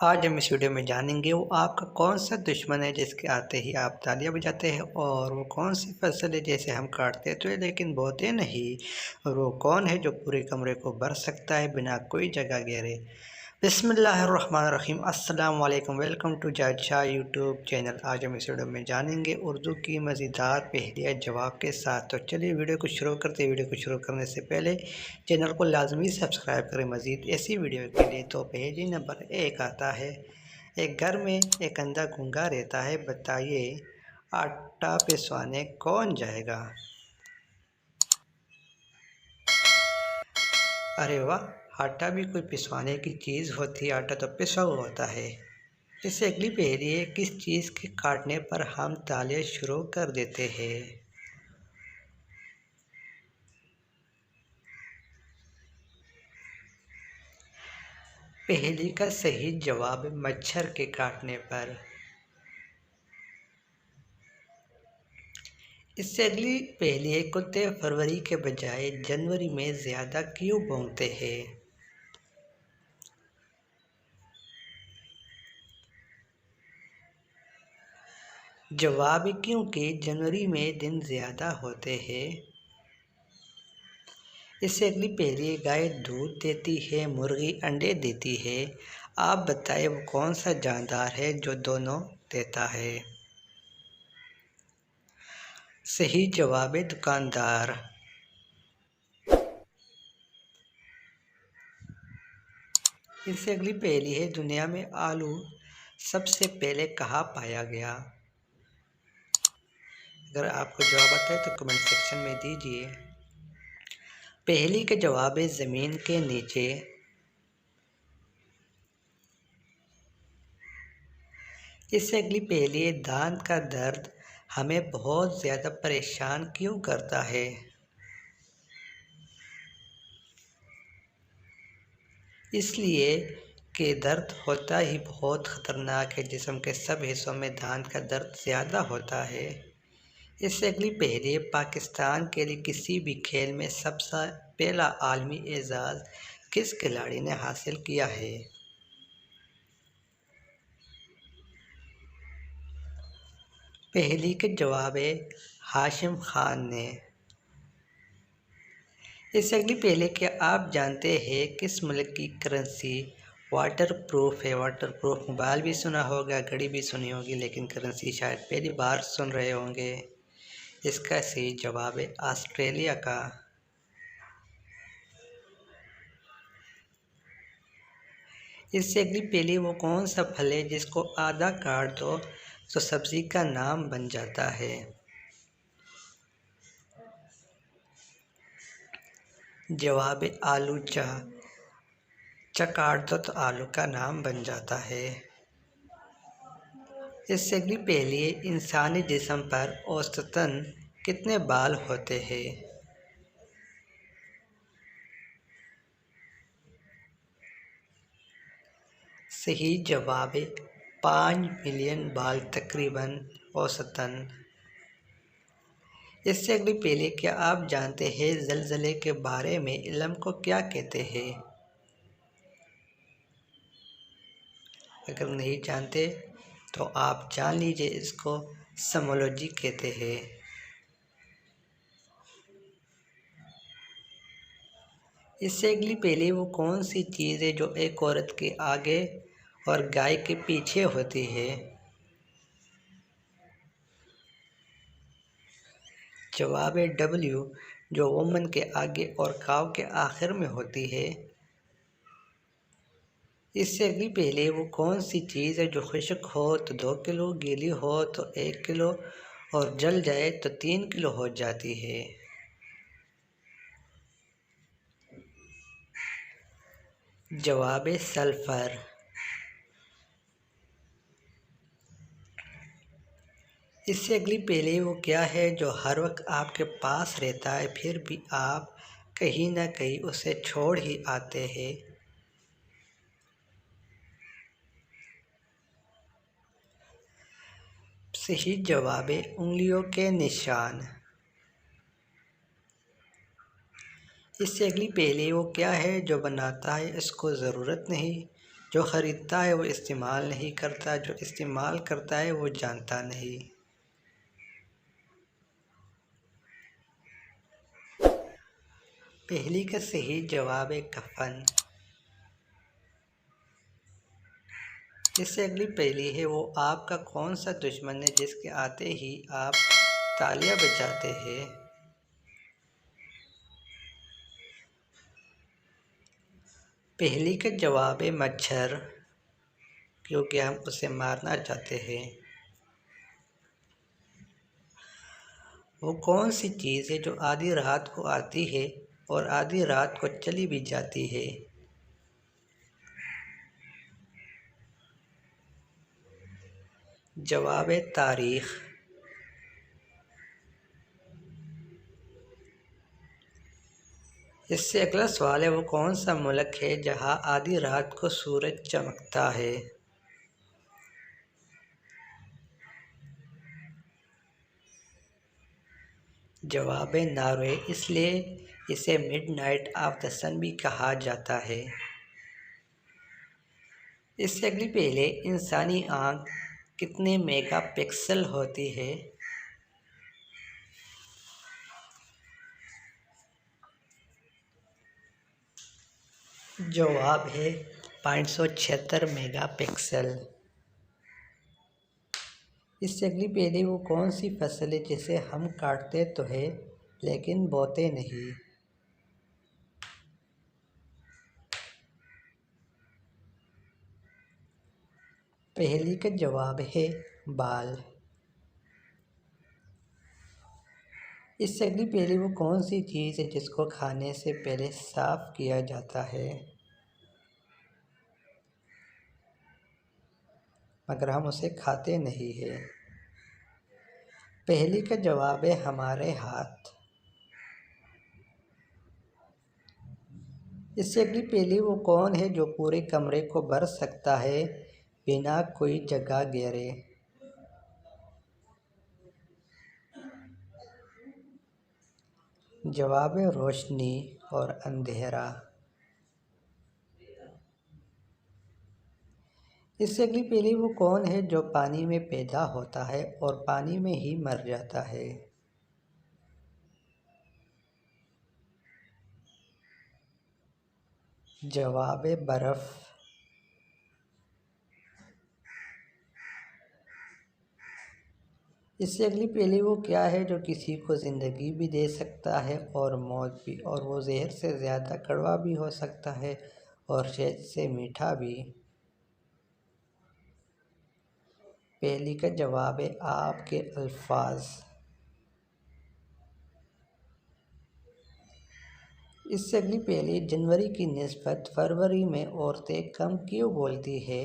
आज हम इस वीडियो में जानेंगे वो आपका कौन सा दुश्मन है जिसके आते ही आप तालियां बजाते हैं, और वो कौन सी फसल है जैसे हम काटते तो है लेकिन बोते नहीं, और वो कौन है जो पूरे कमरे को भर सकता है बिना कोई जगह घेरे। बिस्मिल्लाहिर्रहमानिर्रहीम, अस्सलाम वालेकुम, वेलकम टू जायद शाह यूट्यूब चैनल। आज हम इस वीडियो में जानेंगे उर्दू की मज़ेदार पहेलियाँ जवाब के साथ। तो चलिए वीडियो को शुरू करते हैं। वीडियो को शुरू करने से पहले चैनल को लाजमी सब्सक्राइब करें मज़ीद ऐसी वीडियो के लिए। तो पहेली नंबर 1 आता है। एक घर में एक अंधा गूंगा रहता है, बताइए आटा पिसवाने कौन जाएगा। अरे वाह, आटा भी कोई पिसवाने की चीज़ होती है, आटा तो पिसा हुआ होता है। इससे अगली पहेली है, किस चीज़ के काटने पर हम तालियां शुरू कर देते हैं। पहेली का सही जवाब है मच्छर के काटने पर। इससे अगली पहेली है, कुत्ते फरवरी के बजाय जनवरी में ज़्यादा क्यों भौंकते हैं। जवाब है क्योंकि जनवरी में दिन ज़्यादा होते हैं। इससे अगली पहेली है, गाय दूध देती है, मुर्गी अंडे देती है, आप बताएं वो कौन सा जानदार है जो दोनों देता है। सही जवाब है दुकानदार। इससे अगली पहेली है, दुनिया में आलू सबसे पहले कहाँ पाया गया। अगर आपको जवाब आता है तो कमेंट सेक्शन में दीजिए। पहेली का जवाब है ज़मीन के नीचे। इससे अगली पहेली है, दांत का दर्द हमें बहुत ज़्यादा परेशान क्यों करता है। इसलिए कि दर्द होता ही बहुत ख़तरनाक है, जिस्म के सब हिस्सों में दांत का दर्द ज़्यादा होता है। इससे अगली पहेली है, पाकिस्तान के लिए किसी भी खेल में सबसे पहला आलमी एजाज़ किस खिलाड़ी ने हासिल किया है। पहेली का जवाब है हाशिम खान ने। इससे अगली पहेली, क्या आप जानते हैं किस मुल्क की करेंसी वाटर प्रूफ है। वाटर प्रूफ मोबाइल भी सुना होगा, घड़ी भी सुनी होगी, लेकिन करेंसी शायद पहली बार सुन रहे होंगे। इसका सही जवाब है ऑस्ट्रेलिया का। इससे अगली पहेली, वो कौन सा फल है जिसको आधा काट दो तो सब्जी का नाम बन जाता है। जवाब है आलू काट दो तो आलू का नाम बन जाता है। इससे अगली पहेली है, इंसानी जिस्म पर औसतन कितने बाल होते हैं। सही जवाब है 5 मिलियन बाल तकरीबन औसतन। इससे अगली पहेली, क्या आप जानते हैं ज़लज़ले के बारे में इल्म को क्या कहते हैं। अगर नहीं जानते तो आप जान लीजिए, इसको समोलॉजी कहते हैं। इससे अगली पहेली, वो कौन सी चीज़ है जो एक औरत के आगे और गाय के पीछे होती है। जवाब है डब्ल्यू, जो वुमन के आगे और काव के आखिर में होती है। इससे अगली पहेली, वो कौन सी चीज़ है जो खुश्क हो तो 2 किलो, गीली हो तो 1 किलो, और जल जाए तो 3 किलो हो जाती है। जवाब है सल्फर। इससे अगली पहेली, वो क्या है जो हर वक्त आपके पास रहता है फिर भी आप कहीं ना कहीं उसे छोड़ ही आते हैं। सही जवाब है उंगलियों के निशान। इससे अगली पहेली, वो क्या है जो बनाता है इसको ज़रूरत नहीं, जो ख़रीदता है वो इस्तेमाल नहीं करता, जो इस्तेमाल करता है वो जानता नहीं। पहेली का सही जवाब है कफन। इससे अगली पहेली है, वो आपका कौन सा दुश्मन है जिसके आते ही आप तालियां बजाते हैं। पहेली का जवाब है मच्छर, क्योंकि हम उसे मारना चाहते हैं। वो कौन सी चीज़ है जो आधी रात को आती है और आधी रात को चली भी जाती है। जवाब है तारीख। इससे अगला सवाल है, वो कौन सा मुल्क है जहां आधी रात को सूरज चमकता है। जवाब है नॉर्वे, इसलिए इसे मिडनाइट ऑफ द सन भी कहा जाता है। इससे अगली पहले, इंसानी आँख कितने मेगापिक्सल होती है। जवाब है 576 मेगापिक्सल। इससे अगली पहेली, वो कौन सी फसल है जिसे हम काटते तो है लेकिन बोते नहीं। पहेली का जवाब है बाल। इससे अगली पहेली, वो कौन सी चीज़ है जिसको खाने से पहले साफ किया जाता है मगर हम उसे खाते नहीं है। पहेली का जवाब है हमारे हाथ। इससे अगली पहेली, वो कौन है जो पूरे कमरे को भर सकता है बिना कोई जगह घेरे। जवाब है रोशनी और अंधेरा। इससे अगली पहेली, वो कौन है जो पानी में पैदा होता है और पानी में ही मर जाता है। जवाब है बर्फ। इससे अगली पहेली, वो क्या है जो किसी को ज़िंदगी भी दे सकता है और मौत भी, और वो जहर से ज़्यादा कड़वा भी हो सकता है और शहद से मीठा भी। पहेली का जवाब है आपके अल्फाज। इससे अगली पहेली, जनवरी की निस्बत फरवरी में औरतें कम क्यों बोलती है।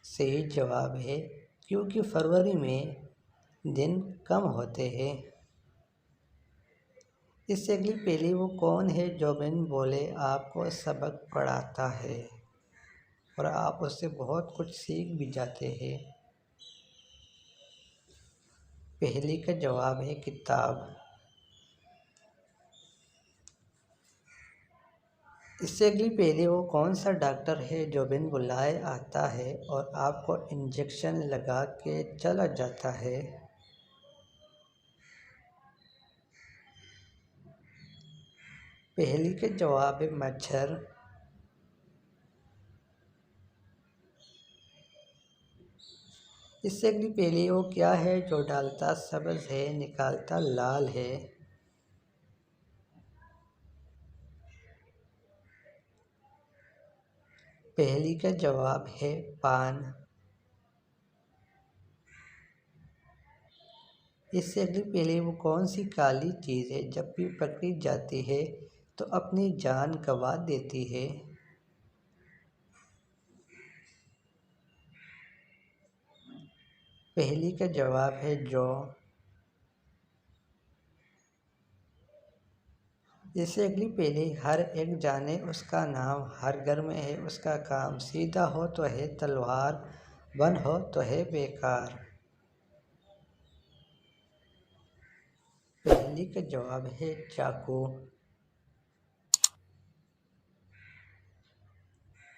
सही जवाब है क्योंकि फरवरी में दिन कम होते हैं। इससे अगली पहेली, वो कौन है जो बिन बोले आपको सबक पढ़ाता है और आप उससे बहुत कुछ सीख भी जाते हैं। पहेली का जवाब है किताब। इससे अगली पहेली, वो कौन सा डॉक्टर है जो बिन बुलाए आता है और आपको इंजेक्शन लगा के चला जाता है। पहेली का जवाब है मच्छर। इससे अगली पहेली, वो क्या है जो डालता सब्ज है निकालता लाल है। पहेली का जवाब है पान। इससे अगली पहेली, वो कौन सी काली चीज़ है जब भी पकड़ी जाती है तो अपनी जान गंवा देती है। पहेली का जवाब है जौ। इससे अगली पहेली, हर एक जाने उसका नाम, हर घर में है उसका काम, सीधा हो तो है तलवार, बन हो तो है बेकार। पहेली पहली का जवाब है चाकू।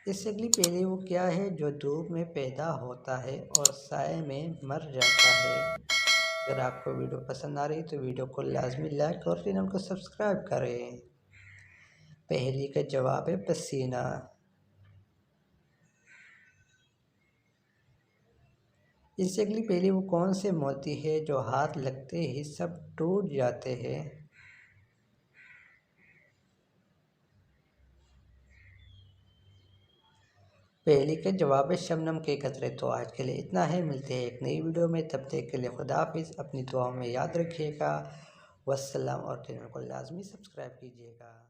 इससे अगली पहेली वो क्या है जो धूप में पैदा होता है और साए में मर जाता है। अगर आपको वीडियो पसंद आ रही तो वीडियो को लाजमी लाइक और चैनल को सब्सक्राइब करें। पहेली का जवाब है पसीना। इससे अगली पहेली वो कौन से मोती है जो हाथ लगते ही सब टूट जाते हैं। पहेली का जवाब है शबनम के कतरे। तो आज के लिए इतना है, मिलते हैं एक नई वीडियो में, तब तक के लिए खुदा हाफिज़। अपनी दुआओं में याद रखिएगा। वस्सलाम और चैनल को लाजमी सब्सक्राइब कीजिएगा।